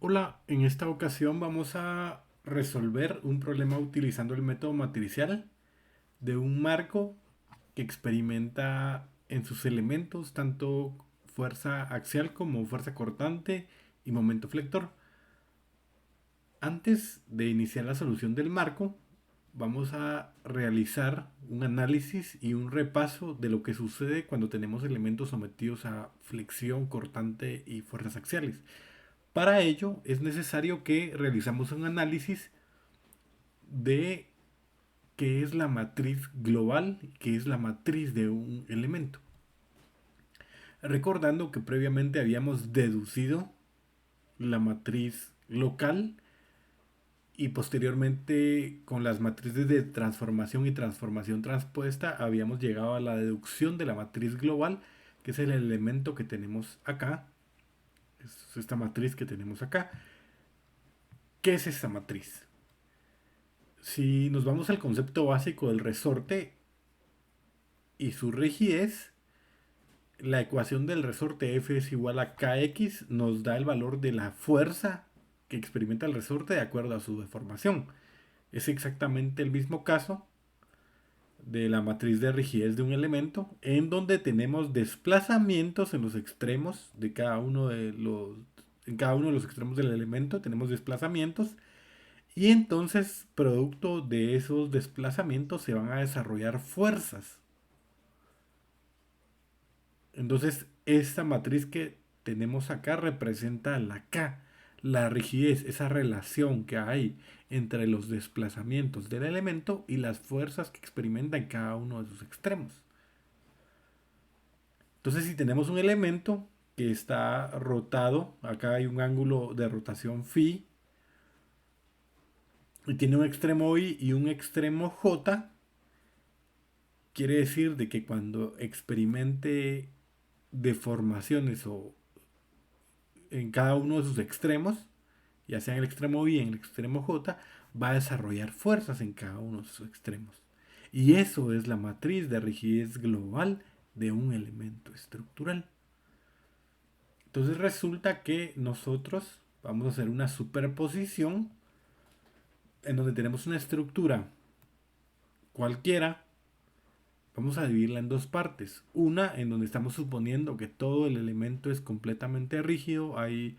Hola, en esta ocasión vamos a resolver un problema utilizando el método matricial de un marco que experimenta en sus elementos tanto fuerza axial como fuerza cortante y momento flector. Antes de iniciar la solución del marco, vamos a realizar un análisis y un repaso de lo que sucede cuando tenemos elementos sometidos a flexión, cortante y fuerzas axiales. Para ello es necesario que realizamos un análisis de qué es la matriz global, qué es la matriz de un elemento. Recordando que previamente habíamos deducido la matriz local y posteriormente con las matrices de transformación y transformación transpuesta habíamos llegado a la deducción de la matriz global, que es el elemento que tenemos acá, es esta matriz que tenemos acá. ¿Qué es esta matriz? Si nos vamos al concepto básico del resorte y su rigidez, la ecuación del resorte F es igual a Kx, nos da el valor de la fuerza que experimenta el resorte de acuerdo a su deformación. Es exactamente el mismo caso de la matriz de rigidez de un elemento, en donde tenemos desplazamientos en los extremos de cada uno de los en cada uno de los extremos del elemento tenemos desplazamientos y entonces producto de esos desplazamientos se van a desarrollar fuerzas. Entonces, esta matriz que tenemos acá representa la K, la rigidez, esa relación que hay entre los desplazamientos del elemento y las fuerzas que experimenta en cada uno de sus extremos. Entonces, si tenemos un elemento que está rotado, acá hay un ángulo de rotación phi, y tiene un extremo I y un extremo J, quiere decir de que cuando experimente deformaciones o en cada uno de sus extremos, ya sea en el extremo Y y en el extremo J, va a desarrollar fuerzas en cada uno de sus extremos. Y eso es la matriz de rigidez global de un elemento estructural. Entonces resulta que nosotros vamos a hacer una superposición en donde tenemos una estructura cualquiera. Vamos a dividirla en dos partes. Una en donde estamos suponiendo que todo el elemento es completamente rígido, hay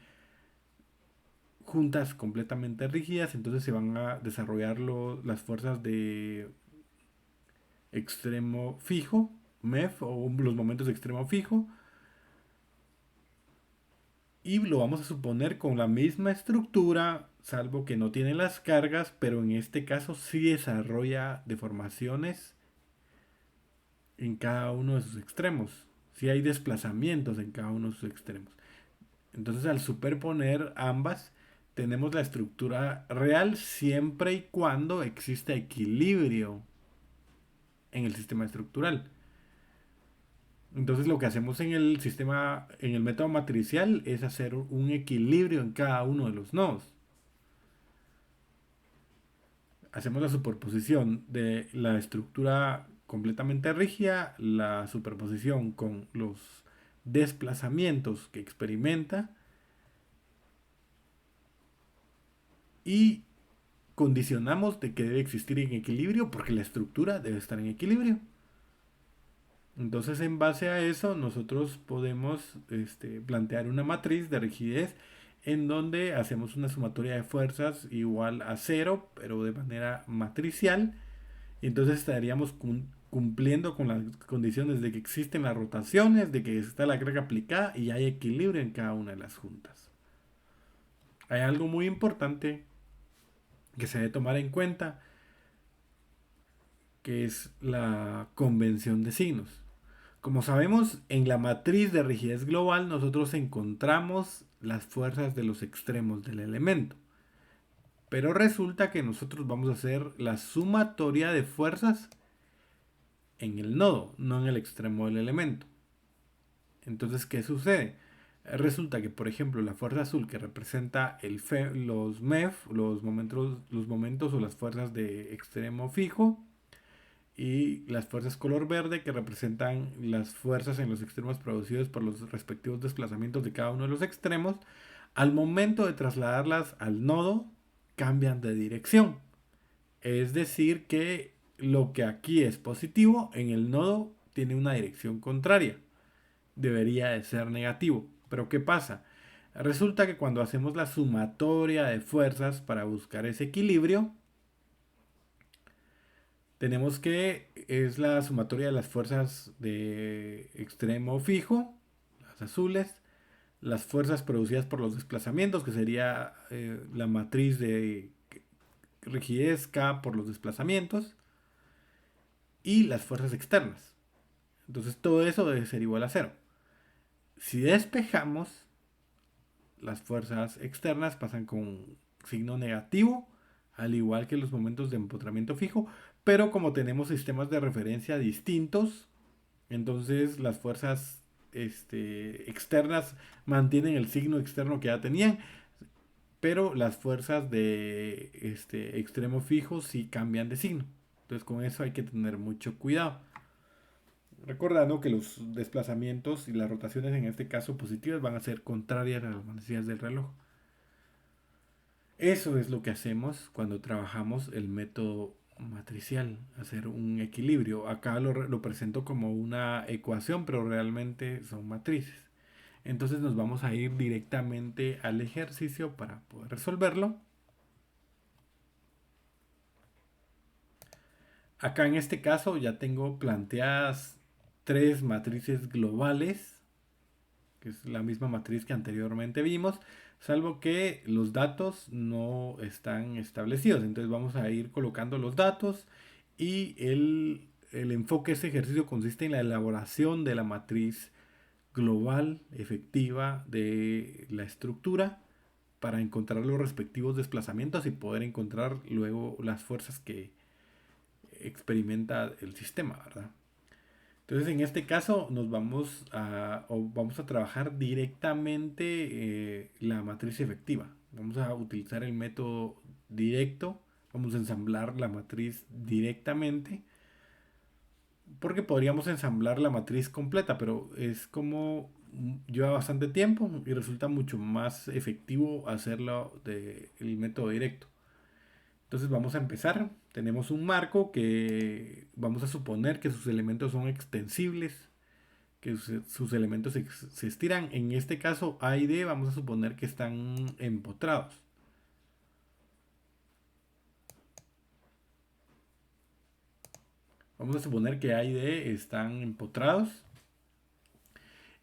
juntas completamente rígidas, entonces se van a desarrollar las fuerzas de extremo fijo, MEF, o los momentos de extremo fijo, y lo vamos a suponer con la misma estructura, salvo que no tiene las cargas, pero en este caso sí desarrolla deformaciones en cada uno de sus extremos, sí hay desplazamientos en cada uno de sus extremos. Entonces al superponer ambas, tenemos la estructura real siempre y cuando exista equilibrio en el sistema estructural. Entonces lo que hacemos en el sistema, en el método matricial, es hacer un equilibrio en cada uno de los nodos. Hacemos la superposición de la estructura completamente rígida, la superposición con los desplazamientos que experimenta y condicionamos de que debe existir en equilibrio porque la estructura debe estar en equilibrio. Entonces, en base a eso, nosotros podemos plantear una matriz de rigidez en donde hacemos una sumatoria de fuerzas igual a cero, pero de manera matricial. Y entonces estaríamos cumpliendo con las condiciones de que existen las rotaciones, de que está la carga aplicada y hay equilibrio en cada una de las juntas. Hay algo muy importante que se debe tomar en cuenta, que es la convención de signos. Como sabemos, en la matriz de rigidez global nosotros encontramos las fuerzas de los extremos del elemento. Pero resulta que nosotros vamos a hacer la sumatoria de fuerzas en el nodo, no en el extremo del elemento. Entonces, ¿qué sucede? Resulta que, por ejemplo, la fuerza azul que representa los MEF, los momentos o las fuerzas de extremo fijo, y las fuerzas color verde que representan las fuerzas en los extremos producidos por los respectivos desplazamientos de cada uno de los extremos, Al momento de trasladarlas al nodo, cambian de dirección. Es decir, que lo que aquí es positivo, en el nodo tiene una dirección contraria. Debería de ser negativo. Pero ¿qué pasa? Resulta que cuando hacemos la sumatoria de fuerzas para buscar ese equilibrio, tenemos que es la sumatoria de las fuerzas de extremo fijo, las azules, las fuerzas producidas por los desplazamientos, que sería la matriz de rigidez K por los desplazamientos, y las fuerzas externas. Entonces todo eso debe ser igual a cero. Si despejamos, las fuerzas externas pasan con signo negativo, al igual que los momentos de empotramiento fijo, pero como tenemos sistemas de referencia distintos, entonces las fuerzas externas mantienen el signo externo que ya tenían, pero las fuerzas de extremo fijo sí cambian de signo. Entonces con eso hay que tener mucho cuidado. Recordando que los desplazamientos y las rotaciones en este caso positivas van a ser contrarias a las manecillas del reloj. Eso es lo que hacemos cuando trabajamos el método matricial, hacer un equilibrio. Acá lo presento como una ecuación, pero realmente son matrices. Entonces nos vamos a ir directamente al ejercicio para poder resolverlo. Acá en este caso ya tengo planteadas tres matrices globales, que es la misma matriz que anteriormente vimos, salvo que los datos no están establecidos. Entonces vamos a ir colocando los datos y el enfoque de este ejercicio consiste en la elaboración de la matriz global efectiva de la estructura para encontrar los respectivos desplazamientos y poder encontrar luego las fuerzas que experimenta el sistema, ¿verdad? Entonces en este caso vamos a trabajar directamente la matriz efectiva. Vamos a utilizar el método directo. Vamos a ensamblar la matriz directamente. Porque podríamos ensamblar la matriz completa, pero es como lleva bastante tiempo y resulta mucho más efectivo hacerlo del método directo. Entonces vamos a empezar. Tenemos un marco que vamos a suponer que sus elementos son extensibles, que sus elementos se estiran. En este caso A y D vamos a suponer que están empotrados. Vamos a suponer que A y D están empotrados.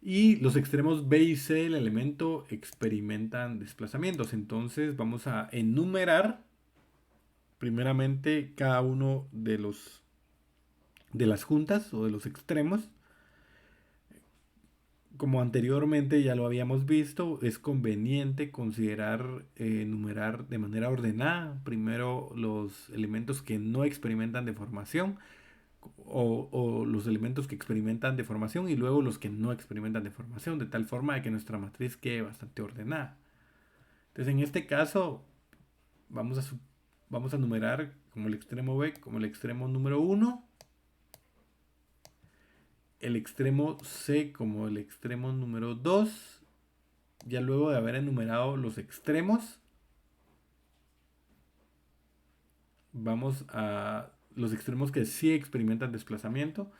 Y los extremos B y C del elemento experimentan desplazamientos. Entonces vamos a enumerar primeramente cada uno de las juntas o de los extremos. Como anteriormente ya lo habíamos visto, es conveniente considerar enumerar de manera ordenada primero los elementos que no experimentan deformación o los elementos que experimentan deformación y luego los que no experimentan deformación, de tal forma de que nuestra matriz quede bastante ordenada. Entonces en este caso vamos a, vamos a numerar como el extremo B como el extremo número 1, el extremo C como el extremo número 2. Ya luego de haber enumerado los extremos, vamos a los extremos que sí experimentan desplazamiento.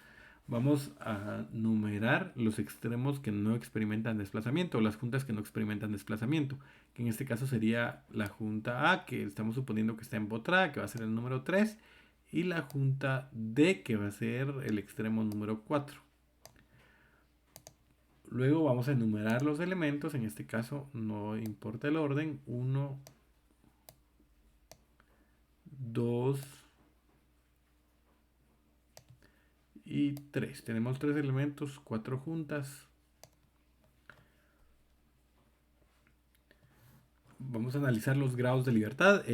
Vamos a numerar los extremos que no experimentan desplazamiento, o las juntas que no experimentan desplazamiento, que en este caso sería la junta A, que estamos suponiendo que está empotrada, que va a ser el número 3, y la junta D, que va a ser el extremo número 4. Luego vamos a enumerar los elementos, en este caso no importa el orden, 1, 2 y 3. Tenemos 3 elementos, 4 juntas. Vamos a analizar los grados de libertad.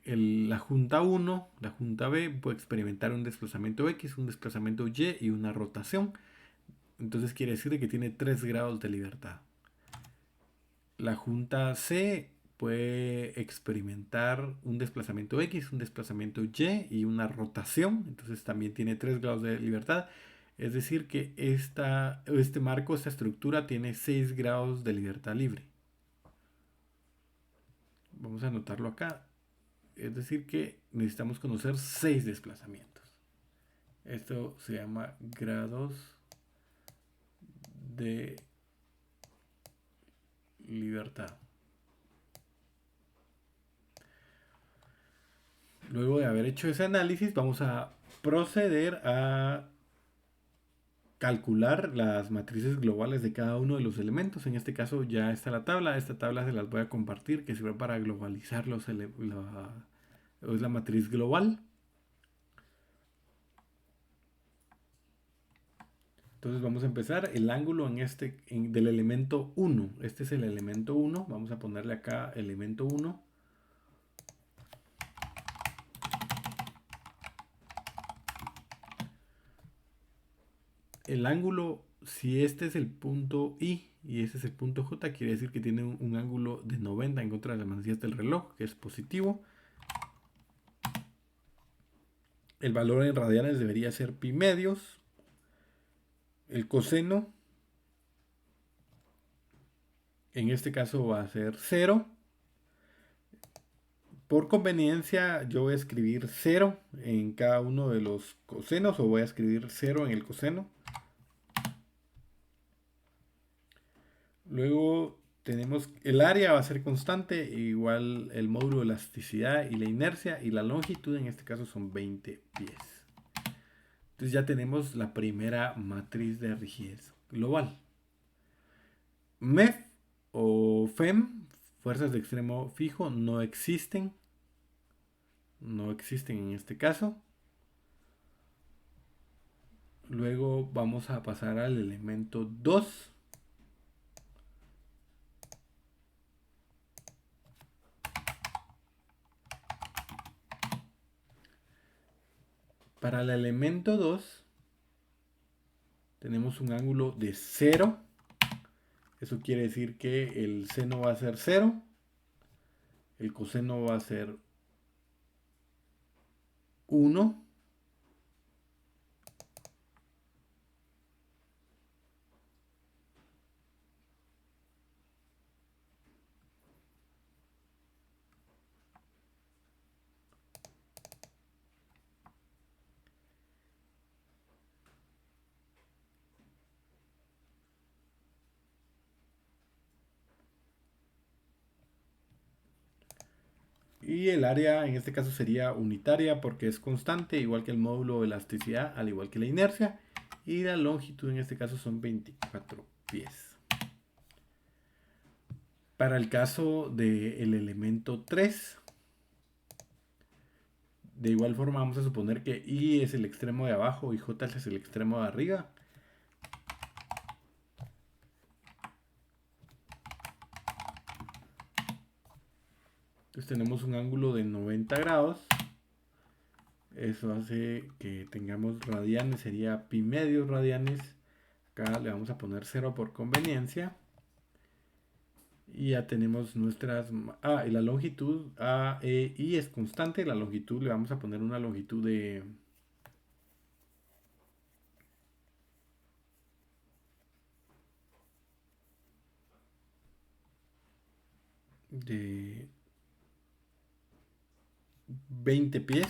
La junta 1, la junta B, puede experimentar un desplazamiento X, un desplazamiento Y y una rotación. Entonces quiere decir que tiene 3 grados de libertad. La junta C puede experimentar un desplazamiento X, un desplazamiento Y y una rotación. Entonces también tiene 3 grados de libertad. Es decir que este marco, esta estructura tiene 6 grados de libertad libre. Vamos a anotarlo acá. Es decir que necesitamos conocer 6 desplazamientos. Esto se llama grados de libertad. Luego de haber hecho ese análisis, vamos a proceder a calcular las matrices globales de cada uno de los elementos. En este caso ya está la tabla. Esta tabla se las voy a compartir, que sirve para globalizar es la matriz global. Entonces vamos a empezar el ángulo del elemento 1. Este es el elemento 1. Vamos a ponerle acá elemento 1. El ángulo, si este es el punto I y este es el punto J, quiere decir que tiene un ángulo de 90 en contra de las manecillas del reloj, que es positivo. El valor en radianes debería ser pi medios. El coseno, en este caso va a ser 0. Por conveniencia, yo voy a escribir 0 en cada uno de los cosenos, o voy a escribir 0 en el coseno. Luego tenemos el área va a ser constante, igual el módulo de elasticidad y la inercia, y la longitud en este caso son 20 pies. Entonces ya tenemos la primera matriz de rigidez global. MEF o FEM, fuerzas de extremo fijo, no existen. No existen en este caso. Luego vamos a pasar al elemento 2. Para el elemento 2 tenemos un ángulo de 0. Eso quiere decir que el seno va a ser 0. El coseno va a ser 1. Y el área en este caso sería unitaria porque es constante, igual que el módulo de elasticidad, al igual que la inercia. Y la longitud en este caso son 24 pies. Para el caso del elemento 3, de igual forma vamos a suponer que I es el extremo de abajo y J es el extremo de arriba. Entonces tenemos un ángulo de 90 grados. Eso hace que tengamos radianes, sería pi medios radianes. Acá le vamos a poner 0 por conveniencia. Y ya tenemos nuestras... y la longitud I es constante. La longitud le vamos a poner una longitud de 20 pies.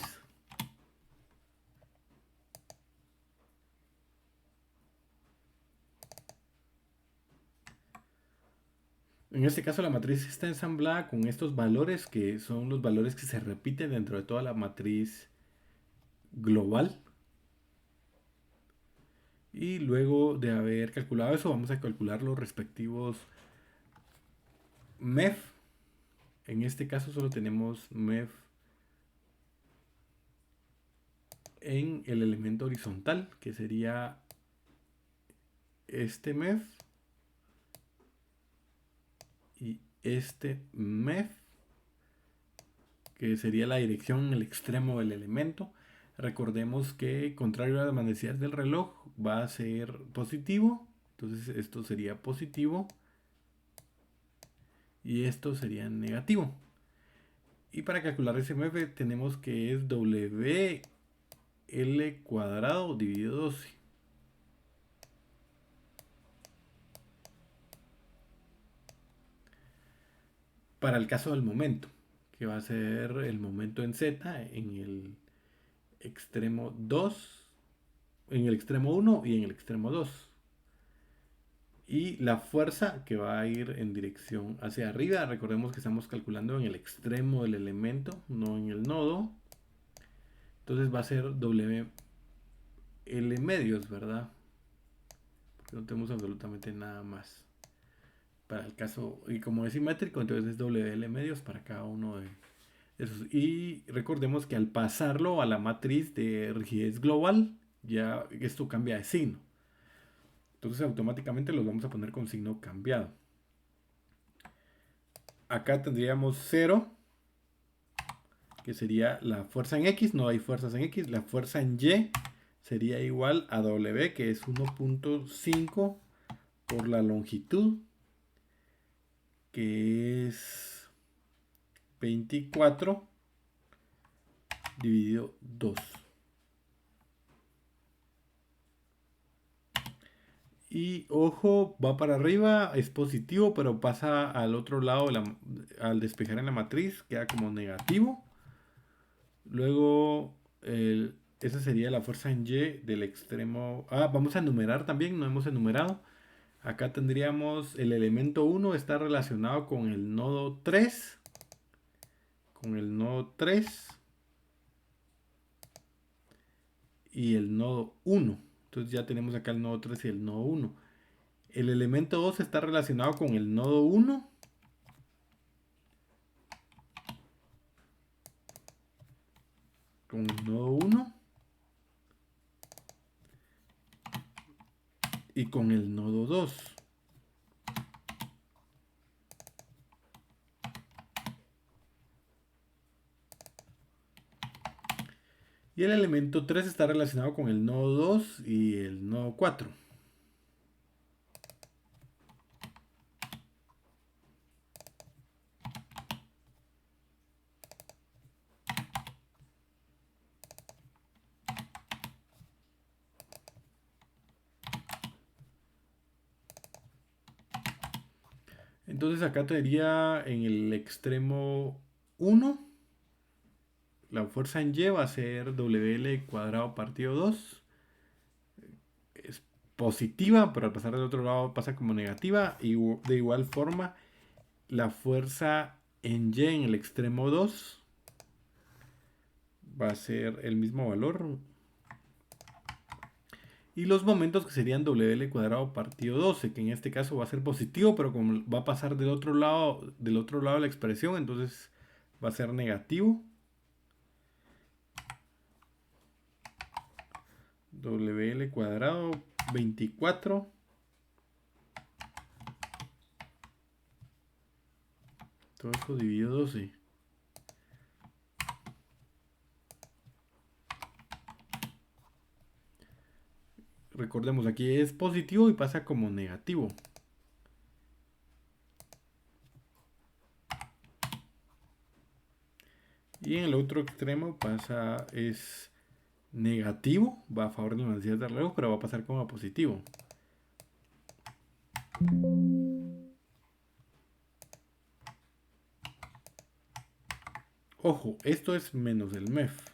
En este caso la matriz está ensamblada con estos valores que son los valores que se repiten dentro de toda la matriz global. Y luego de haber calculado eso, vamos a calcular los respectivos MEF. En este caso solo tenemos MEF en el elemento horizontal, que sería este MEF y este MEF, que sería la dirección en el extremo del elemento. Recordemos que contrario a las manecillas del reloj va a ser positivo, entonces esto sería positivo y esto sería negativo. Y para calcular ese MEF tenemos que es WL cuadrado dividido 12. Para el caso del momento. que va a ser el momento en Z en el extremo 2, en el extremo 1 y en el extremo 2. Y la fuerza que va a ir en dirección hacia arriba. Recordemos que estamos calculando en el extremo del elemento, no en el nodo. Entonces va a ser W L medios, ¿verdad? Porque no tenemos absolutamente nada más. Para el caso, y como es simétrico, entonces es WL medios para cada uno de esos. Y recordemos que al pasarlo a la matriz de rigidez global, ya esto cambia de signo. Entonces automáticamente los vamos a poner con signo cambiado. Acá tendríamos 0, que sería la fuerza en X, no hay fuerzas en X. La fuerza en Y sería igual a W, que es 1.5 por la longitud, que es 24 dividido 2. Y ojo, va para arriba, es positivo, pero pasa al otro lado, al despejar en la matriz, queda como negativo. Luego, esa sería la fuerza en Y del extremo. Vamos a enumerar también, no hemos enumerado. Acá tendríamos el elemento 1 está relacionado con el nodo 3. Con el nodo 3 y el nodo 1. Entonces ya tenemos acá el nodo 3 y el nodo 1. El elemento 2 está relacionado con el nodo 1. Con el nodo 1. Y con el nodo 2. Y el elemento 3 está relacionado con el nodo 2 y el nodo 4. Entonces acá tendría en el extremo 1, la fuerza en Y va a ser WL cuadrado partido 2. Es positiva, pero al pasar del otro lado pasa como negativa. Y de igual forma, la fuerza en Y en el extremo 2 va a ser el mismo valor. Y los momentos que serían WL cuadrado partido 12, que en este caso va a ser positivo, pero como va a pasar del otro lado de la expresión, entonces va a ser negativo. WL cuadrado 24 todo esto dividido 12. Recordemos, aquí es positivo y pasa como negativo. Y en el otro extremo es negativo, va a favor de la velocidad de reloj, pero va a pasar como positivo. Ojo, esto es menos el MEF.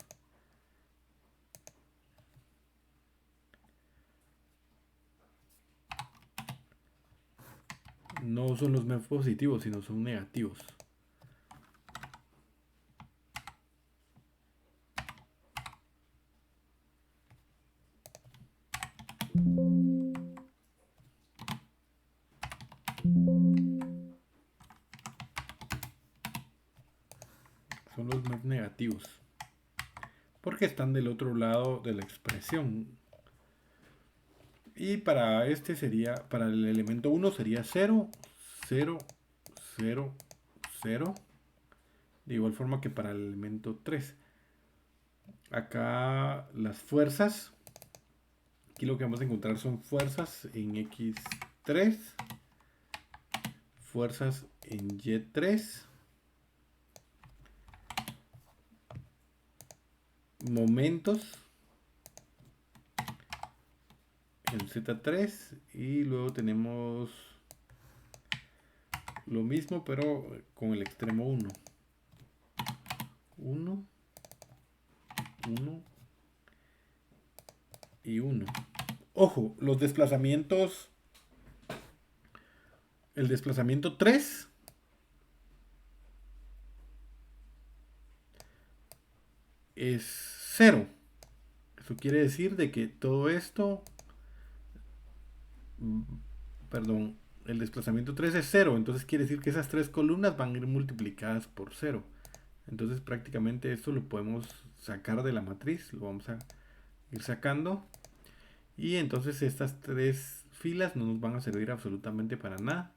No son los MEF positivos, sino son negativos. Son los MEF negativos. Porque están del otro lado de la expresión. Y para este sería, para el elemento 1 sería 0, 0, 0, 0. De igual forma que para el elemento 3. Acá las fuerzas. Aquí lo que vamos a encontrar son fuerzas en X3. Fuerzas en Y3. Momentos en Z3. Y luego tenemos lo mismo pero con el extremo 1. 1, 1 y 1. Ojo, los desplazamientos. El desplazamiento 3 es 0. Eso quiere decir de que todo esto, perdón, el desplazamiento 3 es 0. Entonces quiere decir que esas tres columnas van a ir multiplicadas por 0. Entonces prácticamente esto lo podemos sacar de la matriz. Lo vamos a ir sacando. Y entonces estas tres filas no nos van a servir absolutamente para nada.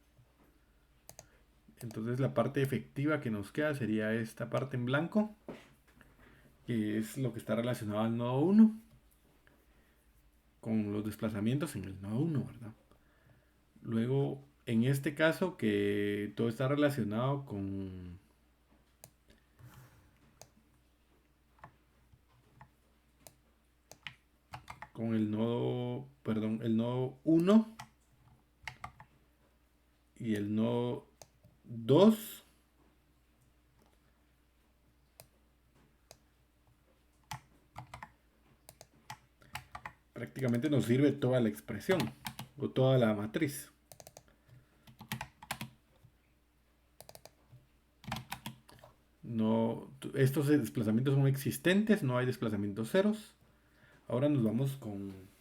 Entonces la parte efectiva que nos queda sería esta parte en blanco, que es lo que está relacionado al nodo 1, con los desplazamientos en el nodo 1, ¿verdad? Luego, en este caso, que todo está relacionado con el nodo, perdón, el nodo 1 y el nodo 2. Prácticamente nos sirve toda la expresión o toda la matriz. No, estos desplazamientos son existentes, no hay desplazamientos ceros. Ahora nos vamos con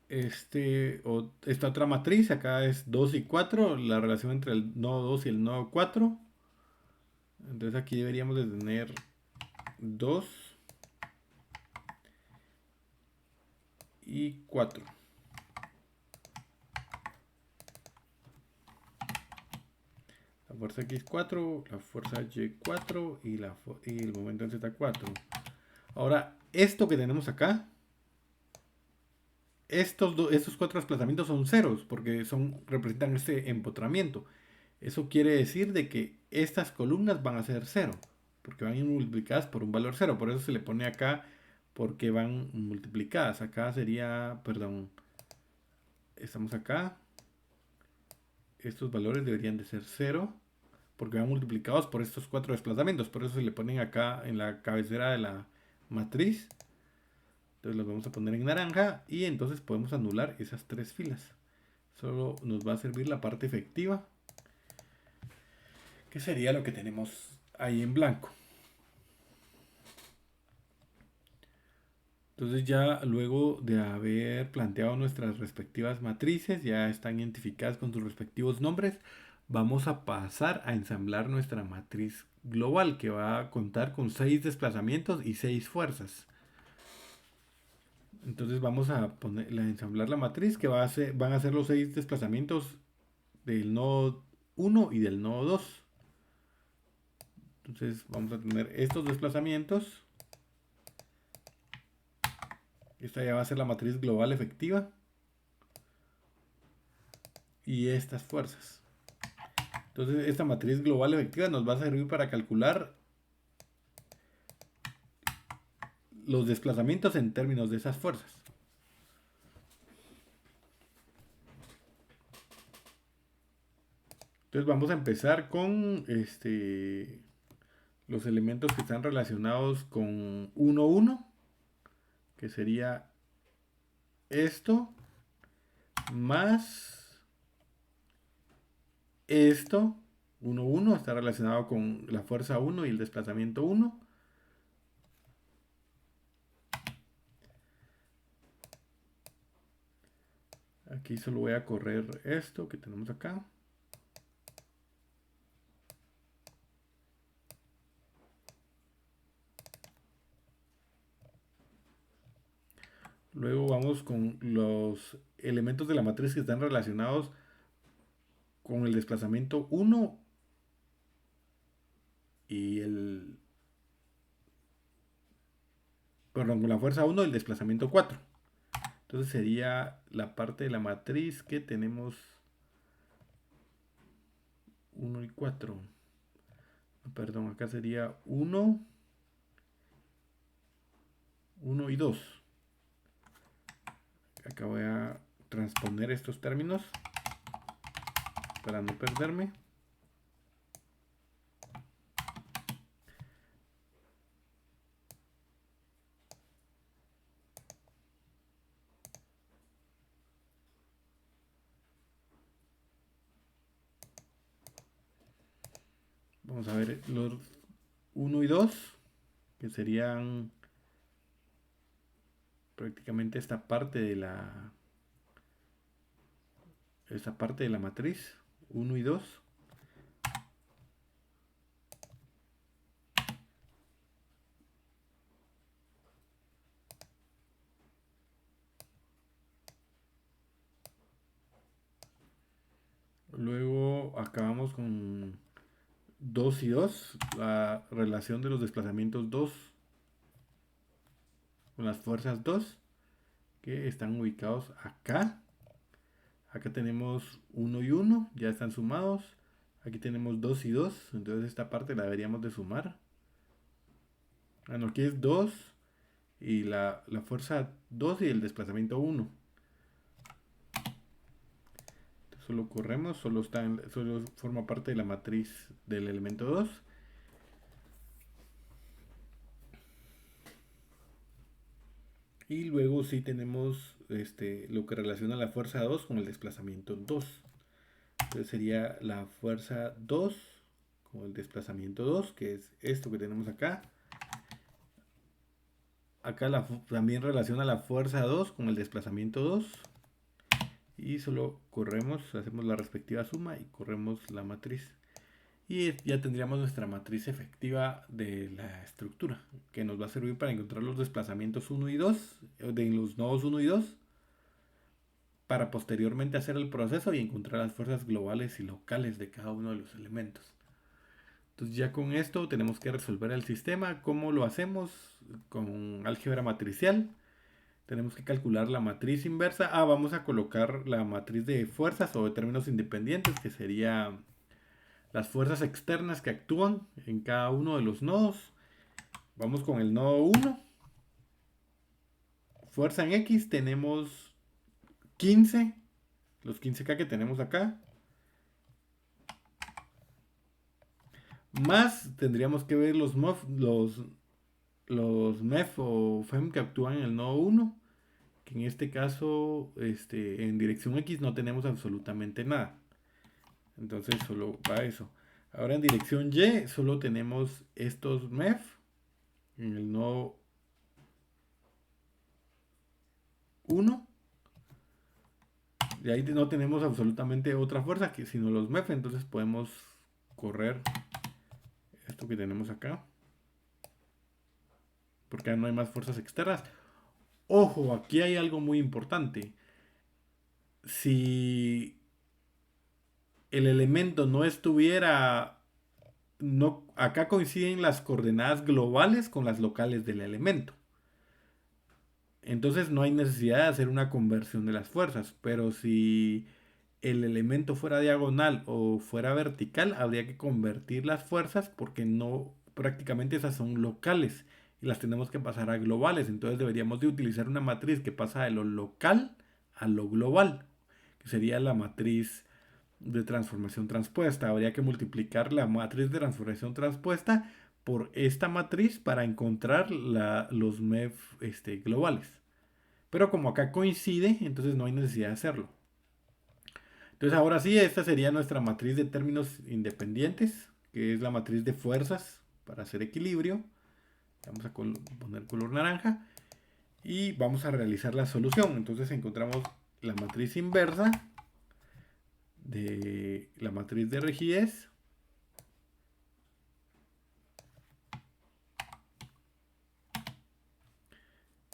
esta otra matriz. Acá es 2 y 4, la relación entre el nodo 2 y el nodo 4. Entonces aquí deberíamos de tener 2 y 4. La fuerza X4, la fuerza Y4 y el momento en Z4. Ahora, esto que tenemos acá, estos cuatro desplazamientos son ceros porque representan este empotramiento. Eso quiere decir de que estas columnas van a ser cero, porque van a ir multiplicadas por un valor cero. Por eso se le pone acá porque van multiplicadas. Acá sería, perdón, estamos acá. Estos valores deberían de ser cero porque van multiplicados por estos cuatro desplazamientos. Por eso se le ponen acá en la cabecera de la matriz. Entonces los vamos a poner en naranja y entonces podemos anular esas tres filas. Solo nos va a servir la parte efectiva, que sería lo que tenemos ahí en blanco. Entonces ya luego de haber planteado nuestras respectivas matrices, ya están identificadas con sus respectivos nombres, vamos a pasar a ensamblar nuestra matriz global, que va a contar con 6 desplazamientos y 6 fuerzas. Entonces vamos a ensamblar la matriz, que van a ser los 6 desplazamientos del nodo 1 y del nodo 2. Entonces vamos a tener estos desplazamientos. Esta ya va a ser la matriz global efectiva. Y estas fuerzas. Entonces esta matriz global efectiva nos va a servir para calcular los desplazamientos en términos de esas fuerzas. Entonces vamos a empezar con los elementos que están relacionados con 1, 1, que sería esto, más esto. 1, 1 está relacionado con la fuerza 1 y el desplazamiento 1. Aquí solo voy a correr esto que tenemos acá. Luego vamos con los elementos de la matriz que están relacionados con el desplazamiento 1 y perdón, con la fuerza 1 y el desplazamiento 4. Entonces sería la parte de la matriz que tenemos 1 y 4. Perdón, acá sería 1, 1 y 2. Acá voy a transponer estos términos para no perderme. Vamos a ver los 1 y 2, que serían prácticamente esta parte de la matriz 1 y 2. Luego acabamos con 2 y 2, la relación de los desplazamientos 2 con las fuerzas 2 que están ubicados acá. Acá tenemos 1 y 1, ya están sumados. Aquí tenemos 2 y 2, entonces esta parte la deberíamos de sumar. Bueno, aquí es 2 y la fuerza 2 y el desplazamiento 1. Solo corremos, solo forma parte de la matriz del elemento 2. Y luego sí tenemos lo que relaciona la fuerza 2 con el desplazamiento 2. Entonces sería la fuerza 2 con el desplazamiento 2, que es esto que tenemos acá. Acá también relaciona la fuerza 2 con el desplazamiento 2. Y solo corremos, hacemos la respectiva suma y corremos la matriz. Y ya tendríamos nuestra matriz efectiva de la estructura, que nos va a servir para encontrar los desplazamientos 1 y 2, de los nodos 1 y 2, para posteriormente hacer el proceso y encontrar las fuerzas globales y locales de cada uno de los elementos. Entonces ya con esto tenemos que resolver el sistema. ¿Cómo lo hacemos? Con álgebra matricial. Tenemos que calcular la matriz inversa. Vamos a colocar la matriz de fuerzas o de términos independientes, que sería las fuerzas externas que actúan en cada uno de los nodos. Vamos con el nodo 1. Fuerza en X tenemos 15. Los 15K que tenemos acá. Más tendríamos que ver los MEF o FEM que actúan en el nodo 1. Que en este caso, en dirección X no tenemos absolutamente nada. Entonces solo va eso. Ahora en dirección Y solo tenemos estos MEF en el nodo 1. De ahí no tenemos absolutamente otra fuerza sino los MEF. Entonces podemos correr esto que tenemos acá. Porque no hay más fuerzas externas. Ojo, aquí hay algo muy importante. Si el elemento no estuviera... acá coinciden las coordenadas globales con las locales del elemento. Entonces no hay necesidad de hacer una conversión de las fuerzas. Pero si el elemento fuera diagonal o fuera vertical, habría que convertir las fuerzas porque no, prácticamente esas son locales y las tenemos que pasar a globales. Entonces deberíamos de utilizar una matriz que pasa de lo local a lo global, que sería la matriz de transformación transpuesta. Habría que multiplicar la matriz de transformación transpuesta por esta matriz para encontrar los MEF globales. Pero como acá coincide, entonces no hay necesidad de hacerlo. Entonces ahora sí, esta sería nuestra matriz de términos independientes, que es la matriz de fuerzas para hacer equilibrio. Vamos a poner color naranja y vamos a realizar la solución. Entonces encontramos la matriz inversa de la matriz de rigidez.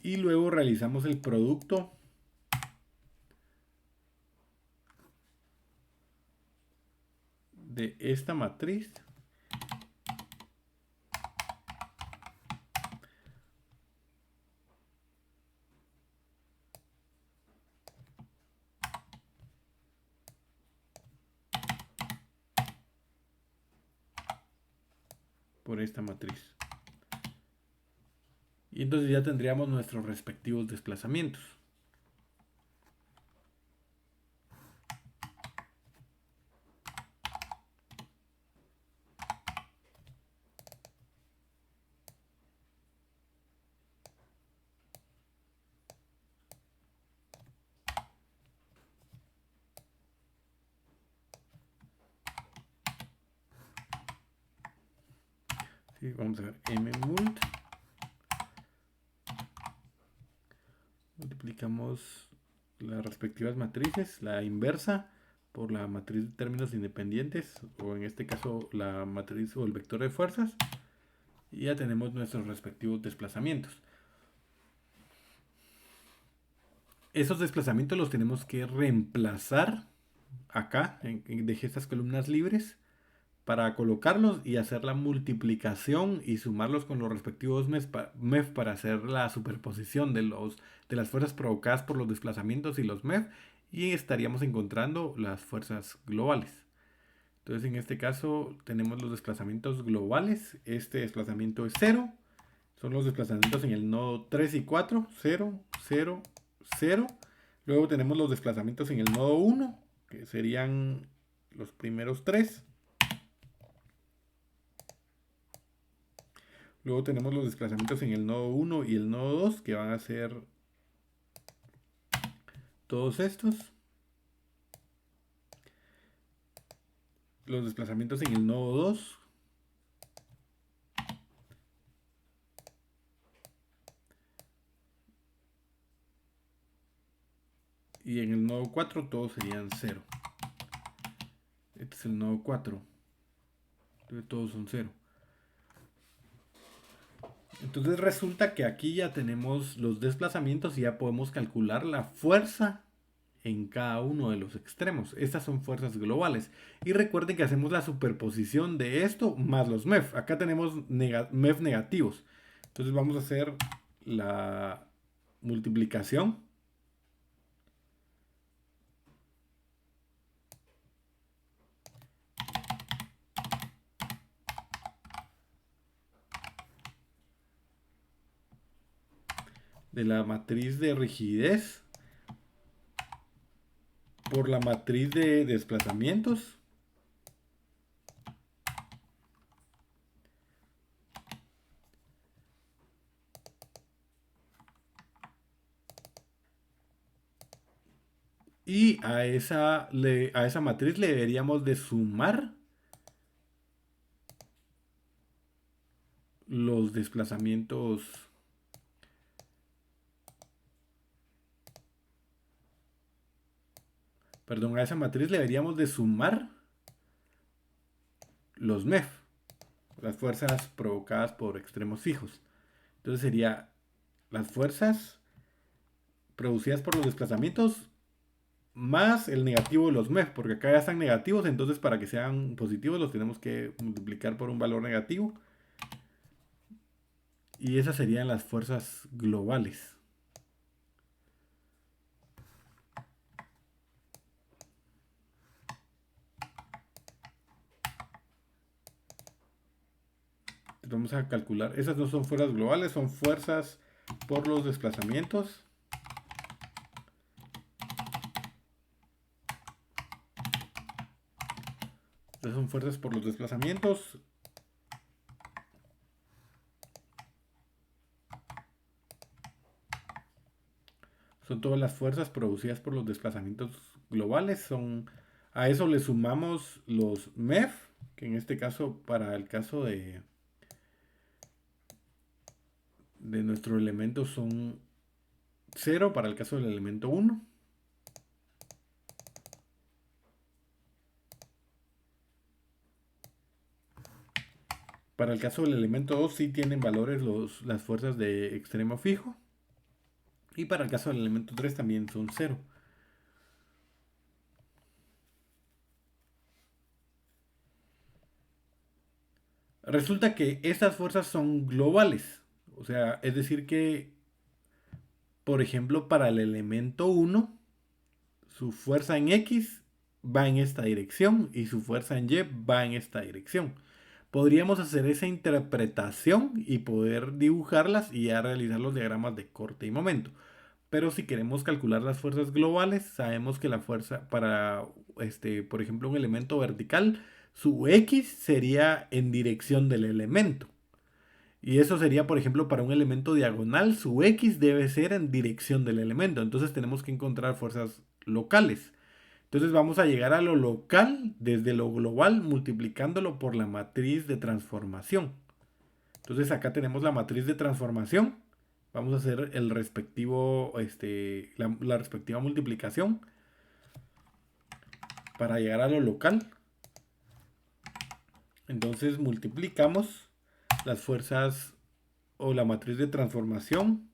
Y luego realizamos el producto de esta matriz por esta matriz. Y entonces ya tendríamos nuestros respectivos desplazamientos. Sí, vamos a ver mmult. Multiplicamos las respectivas matrices, la inversa por la matriz de términos independientes, o en este caso la matriz o el vector de fuerzas, y ya tenemos nuestros respectivos desplazamientos. Esos desplazamientos los tenemos que reemplazar acá, dejé estas columnas libres para colocarlos y hacer la multiplicación y sumarlos con los respectivos MEF para hacer la superposición de las fuerzas provocadas por los desplazamientos y los MEF, y estaríamos encontrando las fuerzas globales. Entonces en este caso tenemos los desplazamientos globales. Este desplazamiento es 0. Son los desplazamientos en el nodo 3 y 4. 0, 0, 0. Luego tenemos los desplazamientos en el nodo 1, que serían los primeros 3. Luego tenemos los desplazamientos en el nodo 1 y el nodo 2, que van a ser todos estos. Los desplazamientos en el nodo 2. Y en el nodo 4 todos serían 0. Este es el nodo 4. Entonces todos son 0. Entonces resulta que aquí ya tenemos los desplazamientos y ya podemos calcular la fuerza en cada uno de los extremos. Estas son fuerzas globales. Y recuerden que hacemos la superposición de esto más los MEF. Acá tenemos MEF negativos. Entonces vamos a hacer la multiplicación. De la matriz de rigidez por la matriz de desplazamientos. Y a esa matriz le deberíamos de sumar los desplazamientos. Perdón, a esa matriz le deberíamos de sumar los MEF, las fuerzas provocadas por extremos fijos. Entonces sería las fuerzas producidas por los desplazamientos más el negativo de los MEF, porque acá ya están negativos, entonces para que sean positivos los tenemos que multiplicar por un valor negativo. Y esas serían las fuerzas globales. Vamos a calcular, esas no son fuerzas globales, son fuerzas por los desplazamientos. Estas son fuerzas por los desplazamientos. Son todas las fuerzas producidas por los desplazamientos globales. A eso le sumamos los MEF, que en este caso, para el caso de nuestro elemento son 0 para el caso del elemento 1. Para el caso del elemento 2 sí tienen valores las fuerzas de extremo fijo. Y para el caso del elemento 3 también son 0. Resulta que estas fuerzas son globales. O sea, es decir que, por ejemplo, para el elemento 1, su fuerza en X va en esta dirección y su fuerza en Y va en esta dirección. Podríamos hacer esa interpretación y poder dibujarlas y ya realizar los diagramas de corte y momento. Pero si queremos calcular las fuerzas globales, sabemos que la fuerza para, por ejemplo, un elemento vertical, su X sería en dirección del elemento. Y eso sería, por ejemplo, para un elemento diagonal, su X debe ser en dirección del elemento. Entonces tenemos que encontrar fuerzas locales. Entonces vamos a llegar a lo local desde lo global multiplicándolo por la matriz de transformación. Entonces acá tenemos la matriz de transformación. Vamos a hacer el respectivo, la respectiva multiplicación para llegar a lo local. Entonces multiplicamos las fuerzas o la matriz de transformación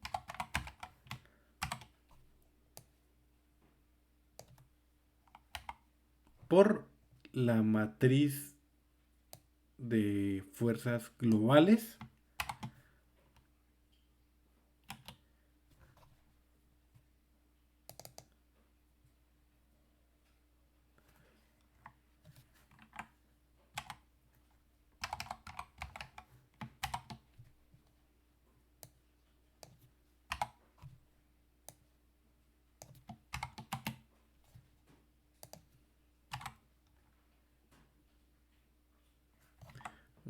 por la matriz de fuerzas globales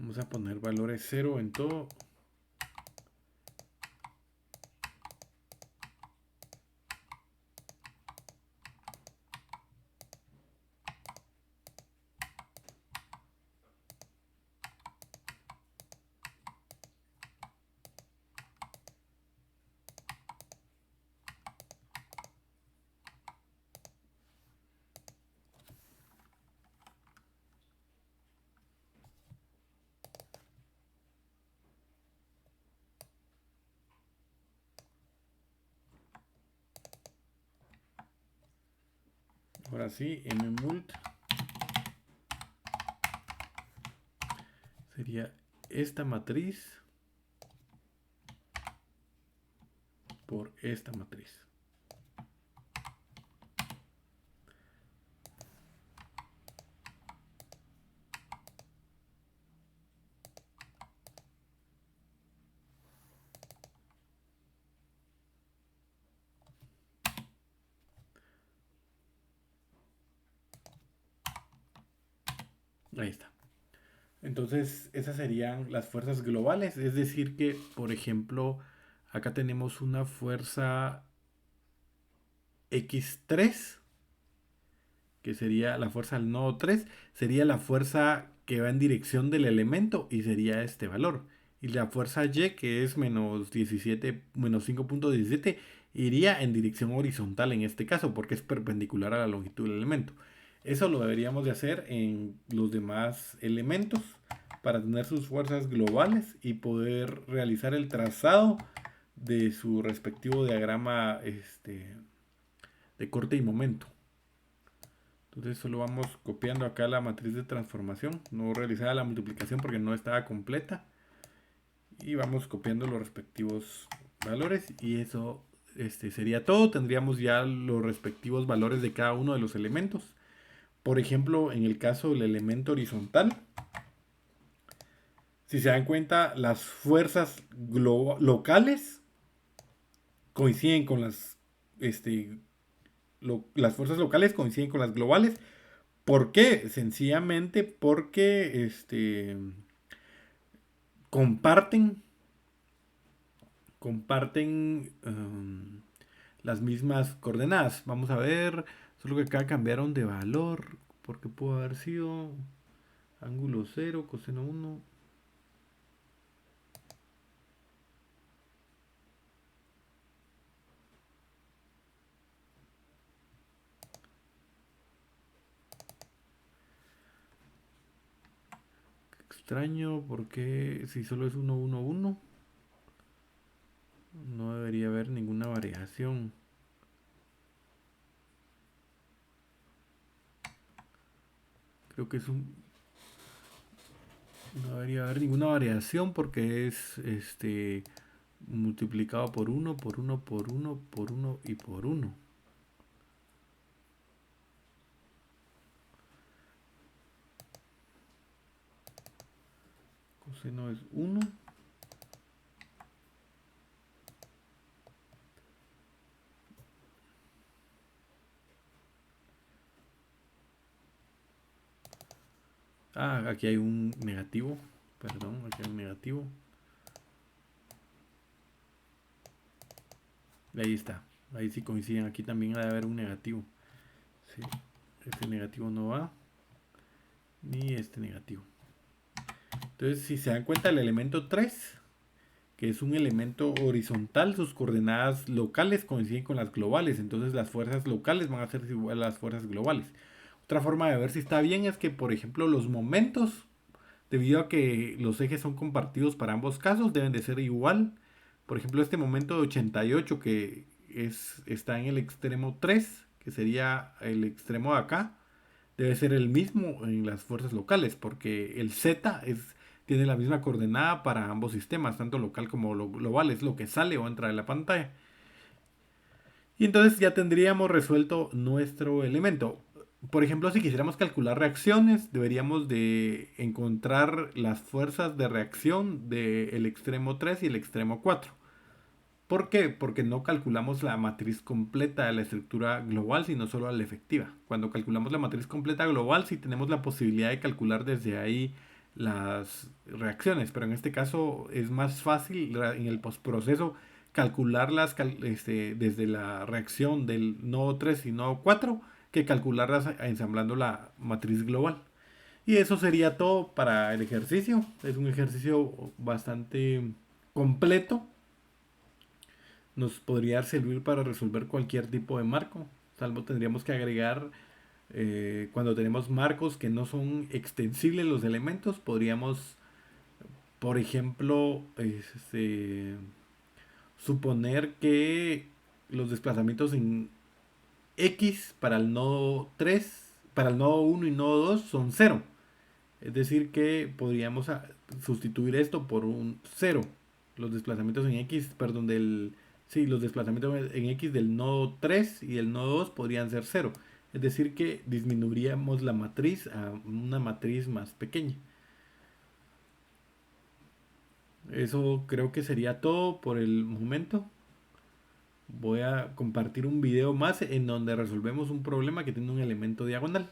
Vamos a poner valores 0 en todo. Ahora sí, mmult sería esta matriz por esta matriz. Ahí está. Entonces, esas serían las fuerzas globales. Es decir que, por ejemplo, acá tenemos una fuerza X3, que sería la fuerza al nodo 3, sería la fuerza que va en dirección del elemento y sería este valor. Y la fuerza Y, que es menos 17, menos 5.17, iría en dirección horizontal en este caso, porque es perpendicular a la longitud del elemento. Eso lo deberíamos de hacer en los demás elementos para tener sus fuerzas globales y poder realizar el trazado de su respectivo diagrama de corte y momento. Entonces solo vamos copiando acá la matriz de transformación, no realizada la multiplicación porque no estaba completa. Y vamos copiando los respectivos valores y eso sería todo. Tendríamos ya los respectivos valores de cada uno de los elementos. Por ejemplo, en el caso del elemento horizontal, si se dan cuenta, las fuerzas locales coinciden con las fuerzas locales coinciden con las globales. ¿Por qué? Sencillamente porque comparten las mismas coordenadas. Vamos a ver, solo que acá cambiaron de valor, porque pudo haber sido ángulo 0, coseno 1. Extraño, porque si solo es 1, 1, 1, no debería haber ninguna variación. Creo que no debería haber ninguna variación porque es multiplicado por 1, por 1, por 1, por 1 y por 1. Coseno es 1. Aquí hay un negativo. Perdón, aquí hay un negativo. Ahí está. Ahí sí coinciden. Aquí también ha de haber un negativo. Sí. Este negativo no va. Ni este negativo. Entonces, si se dan cuenta, el elemento 3, que es un elemento horizontal, sus coordenadas locales coinciden con las globales, entonces las fuerzas locales van a ser igual a las fuerzas globales. Otra forma de ver si está bien es que, por ejemplo, los momentos, debido a que los ejes son compartidos para ambos casos, deben de ser igual. Por ejemplo, este momento de 88 que está en el extremo 3, que sería el extremo de acá, debe ser el mismo en las fuerzas locales, porque el Z tiene la misma coordenada para ambos sistemas, tanto local como global, es lo que sale o entra de la pantalla. Y entonces ya tendríamos resuelto nuestro elemento. Por ejemplo, si quisiéramos calcular reacciones, deberíamos de encontrar las fuerzas de reacción del extremo 3 y el extremo 4. ¿Por qué? Porque no calculamos la matriz completa de la estructura global, sino solo la efectiva. Cuando calculamos la matriz completa global, sí tenemos la posibilidad de calcular desde ahí las reacciones, pero en este caso es más fácil en el postproceso calcularlas desde la reacción del nodo 3 y nodo 4 que calcularlas ensamblando la matriz global. Y eso sería todo para el ejercicio. Es un ejercicio bastante completo, nos podría servir para resolver cualquier tipo de marco. Salvo tendríamos que agregar, cuando tenemos marcos que no son extensibles los elementos, podríamos, por ejemplo, suponer que los desplazamientos en X para el nodo 3, para el nodo 1 y nodo 2 son cero. Es decir, que podríamos sustituir esto por un cero. Los desplazamientos en X, perdón, sí, los desplazamientos en X del nodo 3 y del nodo 2 podrían ser cero. Es decir, que disminuiríamos la matriz a una matriz más pequeña. Eso creo que sería todo por el momento. Voy a compartir un video más en donde resolvemos un problema que tiene un elemento diagonal.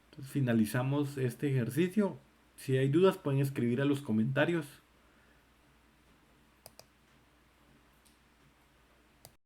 Entonces, finalizamos este ejercicio. Si hay dudas pueden escribir a los comentarios.